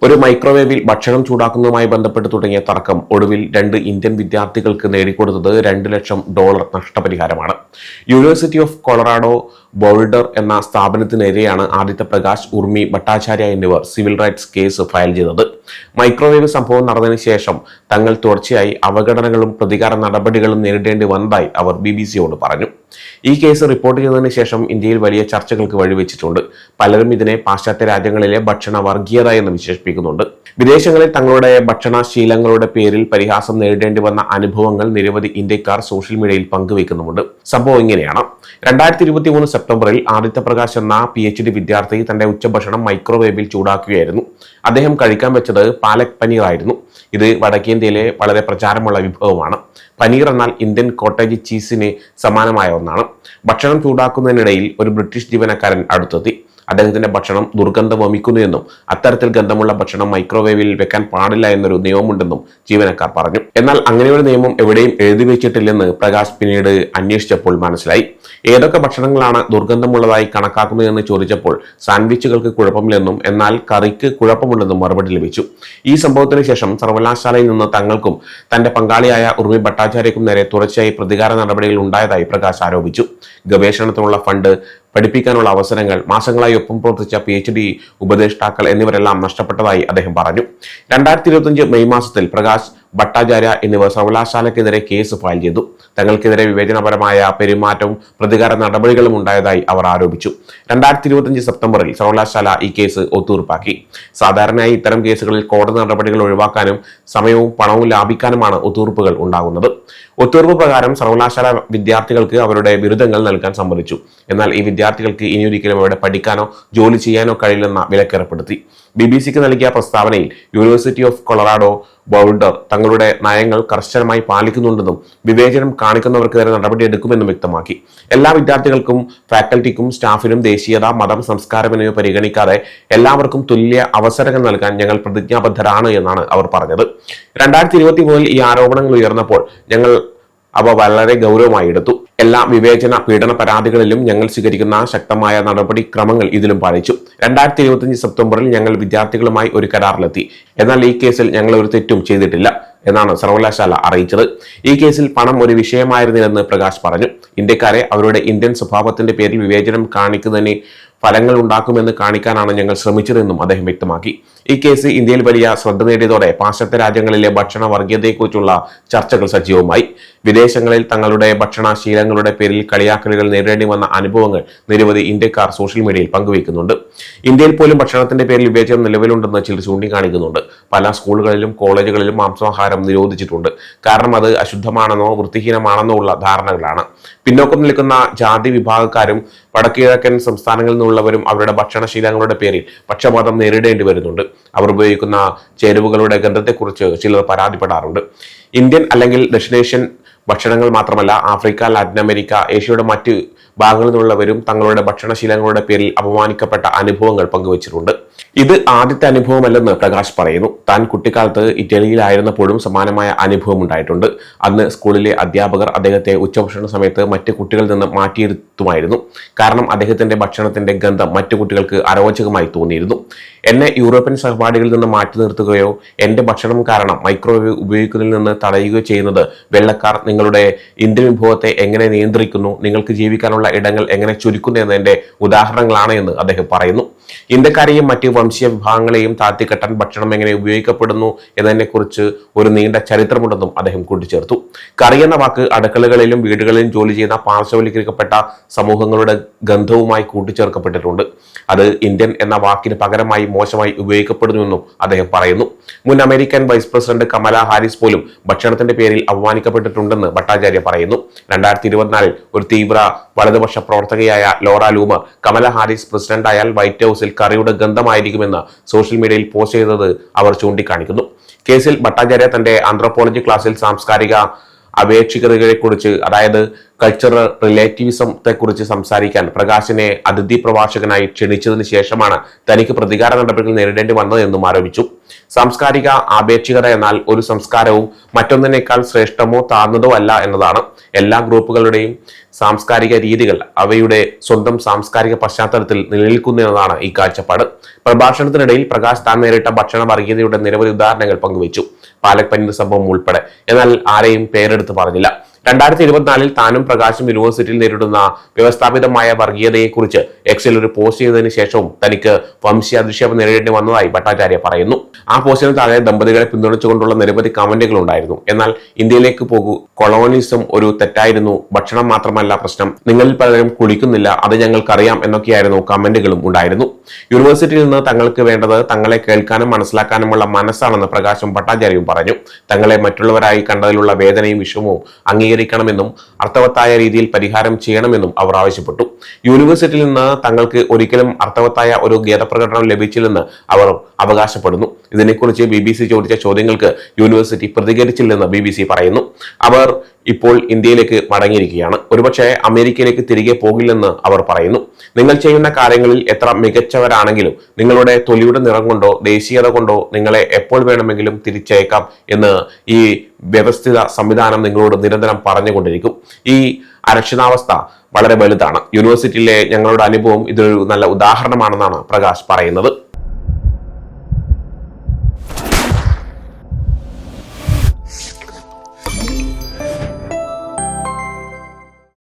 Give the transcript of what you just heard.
ഒരു മൈക്രോവേവിൽ ഭക്ഷണം ചൂടാക്കുന്നതുമായി ബന്ധപ്പെട്ട് തുടങ്ങിയ തർക്കം ഒടുവിൽ 2 ഇന്ത്യൻ വിദ്യാർത്ഥികൾക്ക് നേടിക്കൊടുത്തത് $2 ലക്ഷം നഷ്ടപരിഹാരമാണ്. യൂണിവേഴ്സിറ്റി ഓഫ് കൊളറാഡോ ബോൾഡർ എന്ന സ്ഥാപനത്തിനെതിരെയാണ് ആദിത്യ പ്രകാശ്, ഉർമി ഭട്ടാചാര്യ എന്നിവർ സിവിൽ റൈറ്റ്സ് കേസ് ഫയൽ ചെയ്തത്. മൈക്രോവേവ് സംഭവം നടന്നതിന് ശേഷം തങ്ങൾ തുടർച്ചയായി അവഗണനകളും പ്രതികാര നടപടികളും നേരിടേണ്ടി വന്നതായി അവർ BBC-യോട് പറഞ്ഞു. ഈ കേസ് റിപ്പോർട്ട് ചെയ്തതിനു ശേഷം ഇന്ത്യയിൽ വലിയ ചർച്ചകൾക്ക് വഴിവെച്ചിട്ടുണ്ട്. പലരും ഇതിനെ പാശ്ചാത്യ രാജ്യങ്ങളിലെ ഭക്ഷണ വർഗീയത എന്ന് വിശേഷിപ്പിക്കുന്നുണ്ട്. വിദേശങ്ങളിൽ തങ്ങളുടെ ഭക്ഷണശീലങ്ങളുടെ പേരിൽ പരിഹാസം നേരിടേണ്ടി വന്ന അനുഭവങ്ങൾ നിരവധി ഇന്ത്യക്കാർ സോഷ്യൽ മീഡിയയിൽ പങ്കുവെക്കുന്നുമുണ്ട്. സംഭവം ഇങ്ങനെയാണ്. 2023 സെപ്റ്റംബറിൽ ആദിത്യ പ്രകാശ് എന്ന PhD വിദ്യാർത്ഥി തന്റെ ഉച്ചഭക്ഷണം മൈക്രോവേവിൽ ചൂടാക്കുകയായിരുന്നു. അദ്ദേഹം കഴിക്കാൻ വെച്ചത് പാലക് പനീർ ആയിരുന്നു. ഇത് വടക്കേന്ത്യയിലെ വളരെ പ്രചാരമുള്ള വിഭവമാണ്. പനീർ എന്നാൽ ഇന്ത്യൻ കോട്ടേജ് ചീസിന് സമാനമായ ഒന്നാണ്. ഭക്ഷണം ചൂടാക്കുന്നതിനിടയിൽ ഒരു ബ്രിട്ടീഷ് ജീവനക്കാരൻ അടുത്തെത്തി. അദ്ദേഹത്തിന്റെ ഭക്ഷണം ദുർഗന്ധം വമിക്കുന്നു എന്നും അത്തരത്തിൽ ഗന്ധമുള്ള ഭക്ഷണം മൈക്രോവേവിൽ വെക്കാൻ പാടില്ല എന്നൊരു നിയമമുണ്ടെന്നും ജീവനക്കാർ പറഞ്ഞു. എന്നാൽ അങ്ങനെയൊരു നിയമം എവിടെയും എഴുതി വെച്ചിട്ടില്ലെന്ന് പ്രകാശ് പിന്നീട് അന്വേഷിച്ചപ്പോൾ മനസ്സിലായി. ഏതൊക്കെ ഭക്ഷണങ്ങളാണ് ദുർഗന്ധമുള്ളതായി കണക്കാക്കുന്നതെന്ന് ചോദിച്ചപ്പോൾ സാൻഡ്വിച്ചുകൾക്ക് കുഴപ്പമില്ലെന്നും എന്നാൽ കറിക്ക് കുഴപ്പമുണ്ടെന്നും മറുപടി ലഭിച്ചു. ഈ സംഭവത്തിന് ശേഷം സർവകലാശാലയിൽ നിന്ന് തങ്ങൾക്കും തന്റെ പങ്കാളിയായ ഉർമി ഭട്ടാചാര്യക്കും നേരെ തുടർച്ചയായി പ്രതികാര നടപടികൾ ഉണ്ടായതായി പ്രകാശ് ആരോപിച്ചു. ഗവേഷണത്തിനുള്ള ഫണ്ട്, പഠിപ്പിക്കാനുള്ള അവസരങ്ങൾ, മാസങ്ങളായി ഒപ്പം പ്രവർത്തിച്ച PhD ഉപദേഷ്ടാക്കൾ എന്നിവരെല്ലാം നഷ്ടപ്പെട്ടതായി അദ്ദേഹം പറഞ്ഞു. 2025 മെയ് മാസത്തിൽ പ്രകാശ്, ഭട്ടാചാര്യ എന്നിവർ സർവകലാശാലയ്ക്കെതിരെ കേസ് ഫയൽ ചെയ്തു. തങ്ങൾക്കെതിരെ വിവേചനപരമായ പെരുമാറ്റവും പ്രതികാര നടപടികളും ഉണ്ടായതായി അവർ ആരോപിച്ചു. 2025 സെപ്റ്റംബറിൽ സർവകലാശാല ഈ കേസ് ഒത്തുതീർപ്പാക്കി. സാധാരണയായി ഇത്തരം കേസുകളിൽ കോടതി നടപടികൾ ഒഴിവാക്കാനും സമയവും പണവും ലാഭിക്കാനുമാണ് ഒത്തുതീർപ്പുകൾ ഉണ്ടാകുന്നത്. ഒത്തുതീർപ്പ് പ്രകാരം സർവകലാശാല വിദ്യാർത്ഥികൾക്ക് അവരുടെ ബിരുദങ്ങൾ നൽകാൻ സമ്മതിച്ചു. എന്നാൽ ഈ വിദ്യാർത്ഥികൾക്ക് ഇനിയൊരിക്കലും അവിടെ പഠിക്കാനോ ജോലി ചെയ്യാനോ കഴിയില്ലെന്ന വിലക്കേർപ്പെടുത്തി. BBC-ക്ക് നൽകിയ പ്രസ്താവനയിൽ യൂണിവേഴ്സിറ്റി ഓഫ് കൊളറാഡോ ബോൾഡർ തങ്ങളുടെ നയങ്ങൾ കർശനമായി പാലിക്കുന്നുണ്ടെന്നും വിവേചനം കാണിക്കുന്നവർക്കെതിരെ നടപടിയെടുക്കുമെന്നും വ്യക്തമാക്കി. എല്ലാ വിദ്യാർത്ഥികൾക്കും, ഫാക്കൽറ്റിക്കും, സ്റ്റാഫിനും ദേശീയത, മതം, സംസ്കാരം എന്നിവ പരിഗണിക്കാതെ എല്ലാവർക്കും തുല്യ അവസരങ്ങൾ നൽകാൻ ഞങ്ങൾ പ്രതിജ്ഞാബദ്ധരാണ് എന്നാണ് അവർ പറഞ്ഞത്. 2023 ഈ ആരോപണങ്ങൾ ഉയർന്നപ്പോൾ ഞങ്ങൾ അവ വളരെ ഗൗരവമായി എടുത്തു. എല്ലാ വിവേചന പീഡന പരാതികളിലും ഞങ്ങൾ സ്വീകരിക്കുന്ന ശക്തമായ നടപടിക്രമങ്ങൾ ഇതിലും പാലിച്ചു. 2025 സെപ്റ്റംബറിൽ ഞങ്ങൾ വിദ്യാർത്ഥികളുമായി ഒരു കരാറിലെത്തി. എന്നാൽ ഈ കേസിൽ ഞങ്ങൾ ഒരു തെറ്റും ചെയ്തിട്ടില്ല എന്നാണ് സർവകലാശാല അറിയിച്ചത്. ഈ കേസിൽ പണം ഒരു വിഷയമായിരുന്നില്ലെന്ന് പ്രകാശ് പറഞ്ഞു. ഇന്ത്യക്കാരെ അവരുടെ ഇന്ത്യൻ സ്വഭാവത്തിന്റെ പേരിൽ വിവേചനം കാണിക്കുന്നതിന് ഫലങ്ങൾ ഉണ്ടാക്കുമെന്ന് കാണിക്കാനാണ് ഞങ്ങൾ ശ്രമിച്ചതെന്നും അദ്ദേഹം വ്യക്തമാക്കി. ഈ കേസ് ഇന്ത്യയിൽ വലിയ ശ്രദ്ധ നേടിയതോടെ പാശ്ചാത്യ രാജ്യങ്ങളിലെ ഭക്ഷണ വർഗീയതയെക്കുറിച്ചുള്ള ചർച്ചകൾ സജീവമായി. വിദേശങ്ങളിൽ തങ്ങളുടെ ഭക്ഷണശീലങ്ങളുടെ പേരിൽ കളിയാക്കലുകൾ നേരിടേണ്ടി വന്ന അനുഭവങ്ങൾ നിരവധി ഇന്ത്യക്കാർ സോഷ്യൽ മീഡിയയിൽ പങ്കുവയ്ക്കുന്നുണ്ട്. ഇന്ത്യയിൽ പോലും ഭക്ഷണത്തിന്റെ പേരിൽ വിവേചനം നിലവിലുണ്ടെന്ന് ചിലർ ചൂണ്ടിക്കാണിക്കുന്നുണ്ട്. പല സ്കൂളുകളിലും കോളേജുകളിലും മാംസാഹാരം നിരോധിച്ചിട്ടുണ്ട്. കാരണം അത് അശുദ്ധമാണെന്നോ വൃത്തിഹീനമാണെന്നോ ഉള്ള ധാരണകളാണ്. പിന്നോക്കം നിൽക്കുന്ന ജാതി വിഭാഗക്കാരും വടക്കുകിഴക്കൻ സംസ്ഥാനങ്ങളിൽ നിന്നുള്ളവരും അവരുടെ ഭക്ഷണശീലങ്ങളുടെ പേരിൽ പക്ഷപാതം നേരിടേണ്ടി വരുന്നുണ്ട്. അവർ ഉപയോഗിക്കുന്ന ചേരുവകളുടെ ഗന്ധത്തെക്കുറിച്ച് ചിലർ പരാതിപ്പെടാറുണ്ട്. ഇന്ത്യൻ അല്ലെങ്കിൽ ദക്ഷിണേഷ്യൻ ഭക്ഷണങ്ങൾ മാത്രമല്ല, ആഫ്രിക്ക, ലാറ്റിൻ അമേരിക്ക, ഏഷ്യയുടെ മറ്റ് ഭാഗങ്ങളിൽ നിന്നുള്ളവരും തങ്ങളുടെ ഭക്ഷണശീലങ്ങളുടെ പേരിൽ അപമാനിക്കപ്പെട്ട അനുഭവങ്ങൾ പങ്കുവച്ചിട്ടുണ്ട്. ഇത് ആദ്യത്തെ അനുഭവമല്ലെന്ന് പ്രകാശ് പറയുന്നു. താൻ കുട്ടിക്കാലത്ത് ഇറ്റലിയിലായിരുന്നപ്പോഴും സമാനമായ അനുഭവം ഉണ്ടായിട്ടുണ്ട്. അന്ന് സ്കൂളിലെ അധ്യാപകർ അദ്ദേഹത്തെ ഉച്ചഭക്ഷണ സമയത്ത് മറ്റു കുട്ടികളിൽ നിന്ന് മാറ്റിയിരുത്തുമായിരുന്നു. കാരണം അദ്ദേഹത്തിന്റെ ഭക്ഷണത്തിന്റെ ഗന്ധം മറ്റു കുട്ടികൾക്ക് അരോചകമായി തോന്നിയിരുന്നു. എന്നെ യൂറോപ്യൻ സഹപാഠികളിൽ നിന്ന് മാറ്റി നിർത്തുകയോ എന്റെ ഭക്ഷണം കാരണം മൈക്രോവേവ് ഉപയോഗിക്കുന്നതിൽ നിന്ന് തടയുകയോ ചെയ്യുന്നത് വെള്ളക്കാർ നിങ്ങളുടെ ഇന്ത്യൻ വിഭവത്തെ എങ്ങനെ നിയന്ത്രിക്കുന്നു, നിങ്ങൾക്ക് ജീവിക്കാനുള്ള ഇടങ്ങൾ എങ്ങനെ ചുരുക്കുന്നു എന്നതിന്റെ ഉദാഹരണങ്ങളാണ് എന്ന് അദ്ദേഹം പറയുന്നു. ഇന്ത്യക്കാരെയും മറ്റ് വംശീയ വിഭാഗങ്ങളെയും താഴ്ത്തിക്കെട്ടാൻ ഭക്ഷണം എങ്ങനെ ഉപയോഗിക്കപ്പെടുന്നു എന്നതിനെക്കുറിച്ച് ഒരു നീണ്ട ചരിത്രമുണ്ടെന്നും അദ്ദേഹം കൂട്ടിച്ചേർത്തു. കറി എന്ന വാക്ക് അടുക്കളകളിലും വീടുകളിലും ജോലി ചെയ്യുന്ന പാർശ്വവൽക്കരിക്കപ്പെട്ട സമൂഹങ്ങളുടെ ഗന്ധവുമായി കൂട്ടിച്ചേർക്കപ്പെട്ടിട്ടുണ്ട്. അത് ഇന്ത്യൻ എന്ന വാക്കിന് പകരമായി മോശമായി ഉപയോഗിക്കപ്പെടുന്നുവെന്നും അദ്ദേഹം പറയുന്നു. മുൻ American vice president Kamala Harris പോലും ഭക്ഷണത്തിന്റെ പേരിൽ അപമാനിക്കപ്പെട്ടിട്ടുണ്ടെന്ന് ഭട്ടാചാര്യ പറയുന്നു. 2024 ഒരു തീവ്ര വലതുപക്ഷ പ്രവർത്തകയായ ലോറ ലൂമർ കമല ഹാരിസ് പ്രസിഡന്റായാൽ വൈറ്റ് ഹൌസിൽ കറിയുടെ ഗന്ധമായിരിക്കുമെന്ന് സോഷ്യൽ മീഡിയയിൽ പോസ്റ്റ് ചെയ്തത് അവർ ചൂണ്ടിക്കാണിക്കുന്നു. കേസിൽ ഭട്ടാചാര്യ തന്റെ ആന്ത്രോപോളജി ക്ലാസ്സിൽ സാംസ്കാരിക അപേക്ഷികതകളെക്കുറിച്ച്, അതായത് കൾച്ചറൽ റിലേറ്റിവിസത്തെക്കുറിച്ച് സംസാരിക്കാൻ പ്രകാശിനെ അതിഥി പ്രഭാഷകനായി ക്ഷണിച്ചതിന് ശേഷമാണ് തനിക്ക് പ്രതികാര നടപടികൾ നേരിടേണ്ടി വന്നതെന്നും ആരോപിച്ചു. സാംസ്കാരിക ആപേക്ഷികത എന്നാൽ ഒരു സംസ്കാരവും മറ്റൊന്നിനേക്കാൾ ശ്രേഷ്ഠമോ താഴ്ന്നതോ അല്ല എന്നതാണ്. എല്ലാ ഗ്രൂപ്പുകളുടെയും സാംസ്കാരിക രീതികൾ അവയുടെ സ്വന്തം സാംസ്കാരിക പശ്ചാത്തലത്തിൽ നിലനിൽക്കുന്നു എന്നതാണ് ഈ കാഴ്ചപ്പാട്. പ്രഭാഷണത്തിനിടയിൽ പ്രകാശ് താൻ നേരിട്ട ഭക്ഷണ വർഗീയതയുടെ നിരവധി ഉദാഹരണങ്ങൾ പങ്കുവച്ചു, പാലക് പനീർ സംഭവം ഉൾപ്പെടെ. എന്നാൽ ആരെയും പേരെടുത്ത് പറഞ്ഞില്ല. 2024 താനും പ്രകാശും യൂണിവേഴ്സിറ്റിയിൽ നേരിടുന്ന വ്യവസ്ഥാപിതമായ വർഗീയതയെക്കുറിച്ച് എക്സിൽ ഒരു പോസ്റ്റ് ചെയ്തതിനു ശേഷവും തനിക്ക് വംശീയാധിക്ഷേപം നേരിടേണ്ടി വന്നതായി ഭട്ടാചാര്യ പറയുന്നു. ആ പോസ്റ്റിന് താഴെ ദമ്പതികളെ പിന്തുണച്ചുകൊണ്ടുള്ള നിരവധി കമന്റുകൾ ഉണ്ടായിരുന്നു. എന്നാൽ ഇന്ത്യയിലേക്ക് പോകൂ, കൊളോണിസം ഒരു തെറ്റായിരുന്നു, ഭക്ഷണം മാത്രമല്ല പ്രശ്നം, നിങ്ങളിൽ പലരും കുളിക്കുന്നില്ല, അത് ഞങ്ങൾക്കറിയാം എന്നൊക്കെയായിരുന്നു കമന്റുകളും ഉണ്ടായിരുന്നു. യൂണിവേഴ്സിറ്റിയിൽ നിന്ന് തങ്ങൾക്ക് വേണ്ടത് തങ്ങളെ കേൾക്കാനും മനസ്സിലാക്കാനുമുള്ള മനസ്സാണെന്ന് പ്രകാശും ഭട്ടാചാര്യയും പറഞ്ഞു. തങ്ങളെ മറ്റുള്ളവരായി കണ്ടതിലുള്ള വേദനയും വിഷമവും അംഗീകരിക്കണമെന്നും അർത്ഥവത്തായ രീതിയിൽ പരിഹാരം ചെയ്യണമെന്നും അവർ ആവശ്യപ്പെട്ടു. യൂണിവേഴ്സിറ്റിയിൽ നിന്ന് തങ്ങൾക്ക് ഒരിക്കലും അർത്ഥവത്തായ ഒരു ഖേദപ്രകടനം ലഭിച്ചില്ലെന്ന് അവർ അവകാശപ്പെടുന്നു. ഇതിനെക്കുറിച്ച് BBC ചോദിച്ച ചോദ്യങ്ങൾക്ക് യൂണിവേഴ്സിറ്റി പ്രതികരിച്ചില്ലെന്ന് BBC പറയുന്നു. അവർ ഇപ്പോൾ ഇന്ത്യയിലേക്ക് മടങ്ങിയിരിക്കുകയാണ്. ഒരുപക്ഷെ അമേരിക്കയിലേക്ക് തിരികെ പോകില്ലെന്ന് അവർ പറയുന്നു. നിങ്ങൾ ചെയ്യുന്ന കാര്യങ്ങളിൽ എത്ര മികച്ചവരാണെങ്കിലും നിങ്ങളുടെ തൊലിയുടെ നിറം കൊണ്ടോ ദേശീയത കൊണ്ടോ നിങ്ങളെ എപ്പോൾ വേണമെങ്കിലും തിരിച്ചയക്കാം എന്ന് ഈ വ്യവസ്ഥിത സംവിധാനം നിങ്ങളോട് നിരന്തരം പറഞ്ഞുകൊണ്ടിരിക്കും. ഈ അരക്ഷിതാവസ്ഥ വളരെ വലുതാണ്. യൂണിവേഴ്സിറ്റിയിലെ ഞങ്ങളുടെ അനുഭവം ഇതൊരു നല്ല ഉദാഹരണമാണെന്നാണ് പ്രകാശ് പറയുന്നത്.